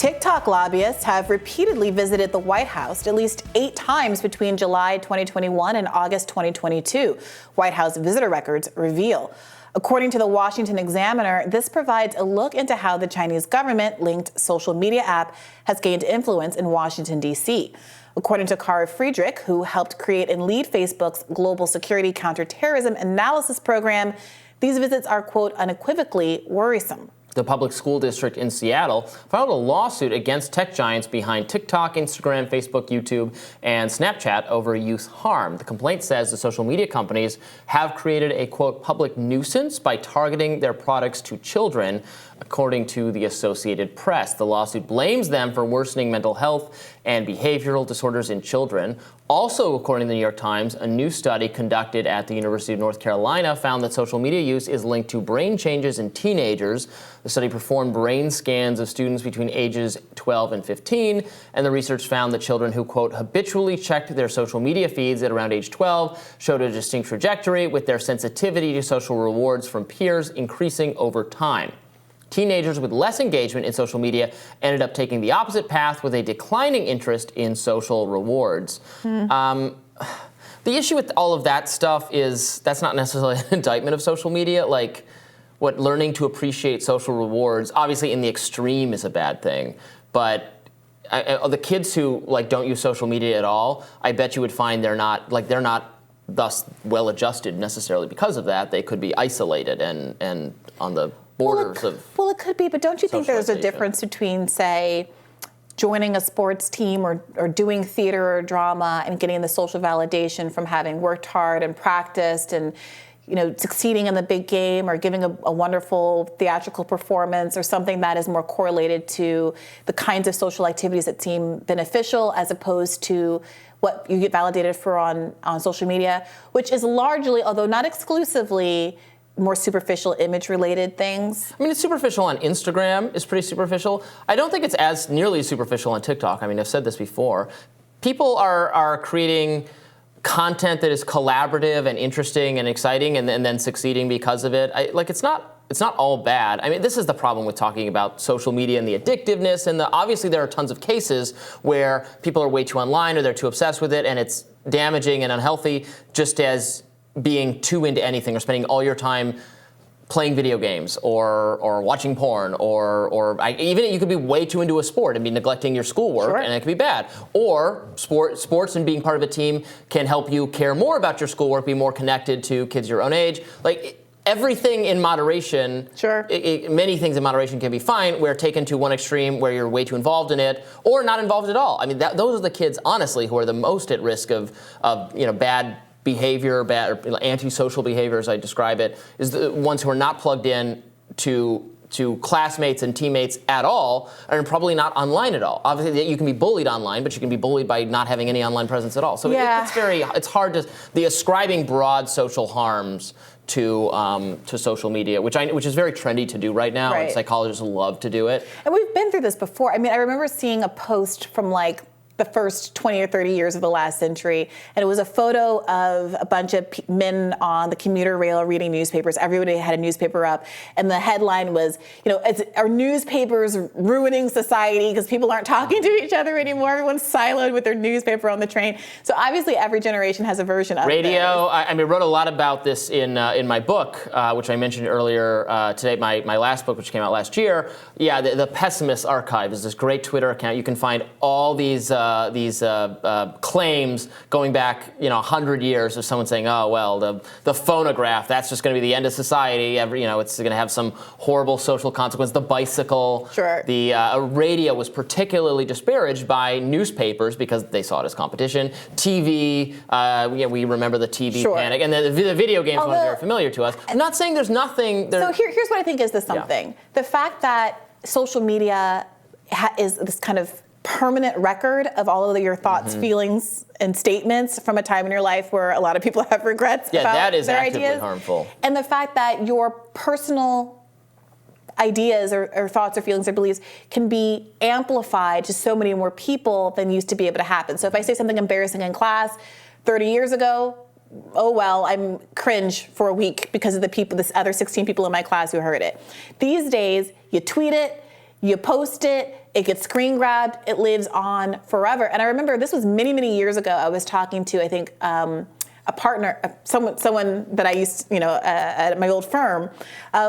TikTok lobbyists have repeatedly visited the White House at least 8 times between July 2021 and August 2022, White House visitor records reveal. According to the Washington Examiner, this provides a look into how the Chinese government-linked social media app has gained influence in Washington, D.C. According to Kara Friedrich, who helped create and lead Facebook's Global Security Counterterrorism Analysis Program, these visits are, quote, unequivocally worrisome. The public school district in Seattle filed a lawsuit against tech giants behind TikTok, Instagram, Facebook, YouTube, and Snapchat over youth harm. The complaint says the social media companies have created a, quote, public nuisance by targeting their products to children, according to the Associated Press. The lawsuit blames them for worsening mental health and behavioral disorders in children. Also, according to the New York Times, a new study conducted at the University of North Carolina found that social media use is linked to brain changes in teenagers. The study performed brain scans of students between ages 12 and 15, and the research found that children who, quote, habitually checked their social media feeds at around age 12 showed a distinct trajectory, with their sensitivity to social rewards from peers increasing over time. Teenagers with less engagement in social media ended up taking the opposite path with a declining interest in social rewards. The issue with all of that stuff is that's not necessarily an indictment of social media. Like, what learning to appreciate social rewards, obviously in the extreme, is a bad thing. But the kids who don't use social media at all, I bet you would find they're not thus well adjusted necessarily because of that. They could be isolated and on the borders of. Well, it could be, but don't you think there's a difference between, say, joining a sports team or doing theater or drama and getting the social validation from having worked hard and practiced and, you know, succeeding in the big game or giving a wonderful theatrical performance or something that is more correlated to the kinds of social activities that seem beneficial as opposed to what you get validated for on social media, which is largely, although not exclusively, more superficial image-related things? I mean, it's superficial on Instagram. It's pretty superficial. I don't think it's as nearly superficial on TikTok. I mean, I've said this before. People are creating content that is collaborative and interesting and exciting and then succeeding because of it. It's not all bad. I mean, this is the problem with talking about social media and the addictiveness, and obviously there are tons of cases where people are way too online or they're too obsessed with it and it's damaging and unhealthy, just as being too into anything or spending all your time playing video games or watching porn or even you could be way too into a sport and be neglecting your schoolwork, and it could be bad. Or sports and being part of a team can help you care more about your schoolwork, be more connected to kids your own age. Everything in moderation, many things in moderation can be fine, where taken to one extreme where you're way too involved in it or not involved at all. I mean, those are the kids, honestly, who are the most at risk of bad behavior, bad or antisocial behavior, as I describe it, is the ones who are not plugged in to classmates and teammates at all, and probably not online at all. Obviously, you can be bullied online, but you can be bullied by not having any online presence at all. So it's hard to ascribing broad social harms to social media, which is very trendy to do right now, and psychologists love to do it. And we've been through this before. I mean, I remember seeing a post from the first 20 or 30 years of the last century. And it was a photo of a bunch of men on the commuter rail reading newspapers. Everybody had a newspaper up. And the headline was, are newspapers ruining society because people aren't talking to each other anymore? Everyone's siloed with their newspaper on the train. So obviously every generation has a version of radio. I wrote a lot about this in my book, which I mentioned earlier today, my last book, which came out last year. Yeah, the Pessimist Archive is this great Twitter account. You can find all these claims going back 100 years of someone saying, oh, well, the phonograph, that's just going to be the end of society. It's going to have some horrible social consequence. The bicycle. The radio was particularly disparaged by newspapers because they saw it as competition. TV, we remember the TV panic. And the video games ones are familiar to us. I'm not saying there's nothing. So here's what I think is the something. Yeah. The fact that social media is this kind of permanent record of all of your thoughts, feelings, and statements from a time in your life where a lot of people have regrets about their ideas. Yeah, that is actively harmful. And the fact that your personal ideas or thoughts or feelings or beliefs can be amplified to so many more people than used to be able to happen. So if I say something embarrassing in class 30 years ago, oh well, I'm cringe for a week because of the other 16 people in my class who heard it. These days, you tweet it, You post it, it gets screen grabbed, it lives on forever. And I remember this was many, many years ago. I was talking to, I think, a partner, someone that I used, at my old firm,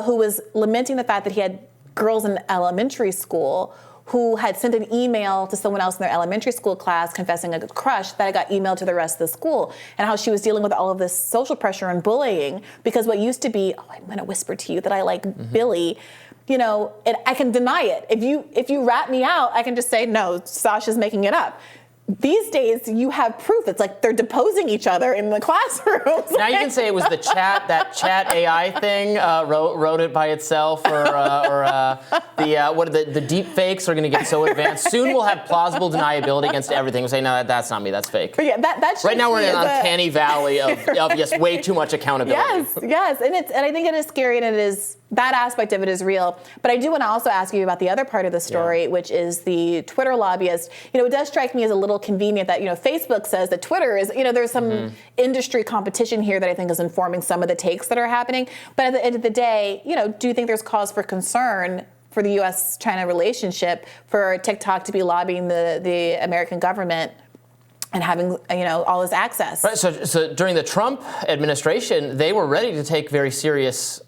who was lamenting the fact that he had girls in elementary school who had sent an email to someone else in their elementary school class confessing a crush that had got emailed to the rest of the school, and how she was dealing with all of this social pressure and bullying, because what used to be, oh, I'm going to whisper to you that I like Billy, and I can deny it. If you rat me out, I can just say, no, Sasha's making it up. These days, you have proof. It's like they're deposing each other in the classrooms. Now you can say it was that chat AI thing wrote it by itself, or the deep fakes are going to get so advanced. Soon we'll have plausible deniability against everything. We'll say, no, that's not me, that's fake. But yeah, that's right now we're in an uncanny valley of yes, way too much accountability. Yes, and I think it is scary, and it is, that aspect of it is real. But I do want to also ask you about the other part of the story, which is the Twitter lobbyist. It does strike me as a little convenient that Facebook says that Twitter is, there's some industry competition here that I think is informing some of the takes that are happening. But at the end of the day, do you think there's cause for concern for the U.S.-China relationship for TikTok to be lobbying the American government and having all this access? Right. So during the Trump administration, they were ready to take very serious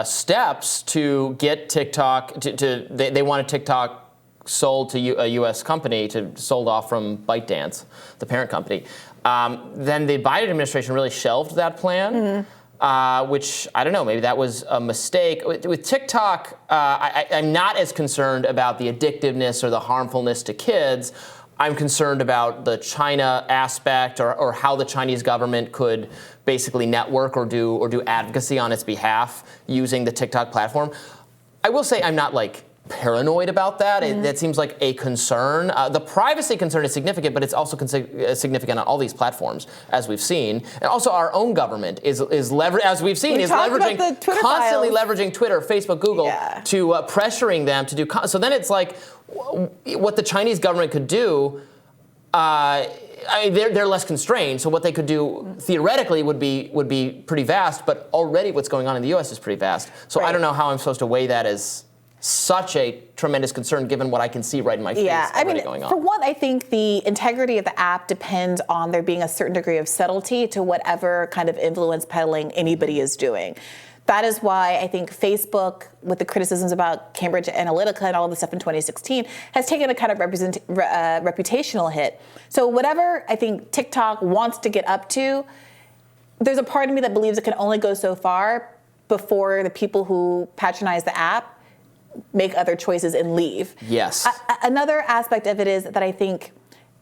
steps to get TikTok. They wanted TikTok sold to a U.S. company, sold off from ByteDance, the parent company. Then the Biden administration really shelved that plan. Which, I don't know, maybe that was a mistake. With TikTok, I'm not as concerned about the addictiveness or the harmfulness to kids. I'm concerned about the China aspect, or how the Chinese government could basically network or do advocacy on its behalf using the TikTok platform. I will say I'm not paranoid about that. That seems like a concern. The privacy concern is significant, but it's also significant on all these platforms, as we've seen. And also our own government is as we've seen, is leveraging, constantly leveraging Twitter, Facebook, Google to pressuring them to do. So then it's like what the Chinese government could do. They're less constrained, so what they could do theoretically would be pretty vast. But already what's going on in the U.S. is pretty vast. So I don't know how I'm supposed to weigh that as such a tremendous concern, given what I can see right in my face going on. For one, I think the integrity of the app depends on there being a certain degree of subtlety to whatever kind of influence peddling anybody is doing. That is why I think Facebook, with the criticisms about Cambridge Analytica and all of the stuff in 2016, has taken a kind of reputational hit. So whatever I think TikTok wants to get up to, there's a part of me that believes it can only go so far before the people who patronize the app make other choices and leave. Yes. Another aspect of it is that I think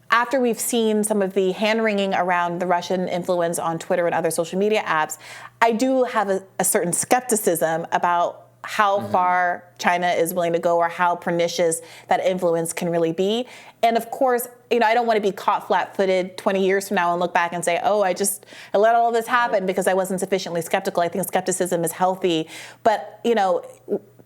after we've seen some of the hand-wringing around the Russian influence on Twitter and other social media apps, I do have a certain skepticism about how far China is willing to go, or how pernicious that influence can really be. And of course, I don't want to be caught flat-footed 20 years from now and look back and say, oh, I let all of this happen because I wasn't sufficiently skeptical. I think skepticism is healthy. But,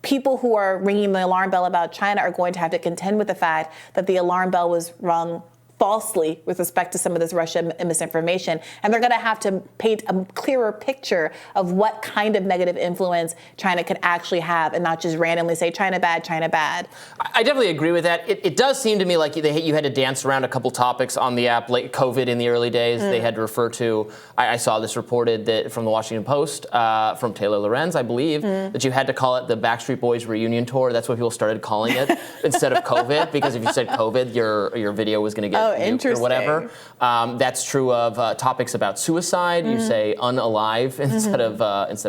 people who are ringing the alarm bell about China are going to have to contend with the fact that the alarm bell was rung falsely with respect to some of this Russian misinformation. And they're going to have to paint a clearer picture of what kind of negative influence China could actually have, and not just randomly say China bad, China bad. I definitely agree with that. It does seem to me like you had to dance around a couple topics on the app, like COVID in the early days. They had to refer to, I saw this reported that from the Washington Post, from Taylor Lorenz, I believe, that you had to call it the Backstreet Boys reunion tour. That's what people started calling it instead of COVID, because if you said COVID, your video was going to get nuked or whatever. That's true of topics about suicide. You say unalive instead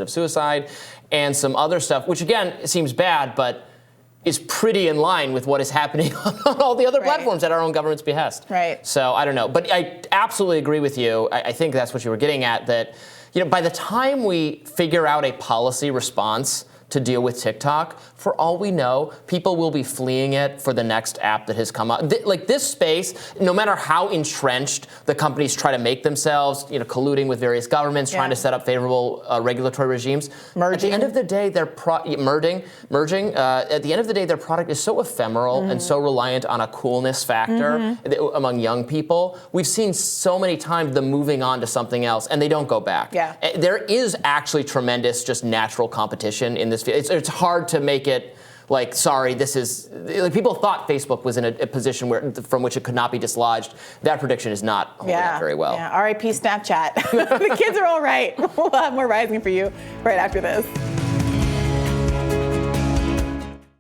of suicide, and some other stuff, which again seems bad, but is pretty in line with what is happening on all the other platforms at our own government's behest. Right. So I don't know, but I absolutely agree with you. I think that's what you were getting at. That by the time we figure out a policy response to deal with TikTok, for all we know, people will be fleeing it for the next app that has come up. This space, no matter how entrenched the companies try to make themselves, colluding with various governments, trying to set up favorable regulatory regimes. Merging. At the end of the day, merging. At the end of the day, their product is so ephemeral and so reliant on a coolness factor among young people. We've seen so many times them moving on to something else, and they don't go back. Yeah. There is actually tremendous just natural competition in this field. It's hard to make it like, sorry, this is, like, people thought Facebook was in a position from which it could not be dislodged. That prediction is not holding up very well. Yeah, RIP Snapchat. The kids are all right. We'll have more Rising for you right after this.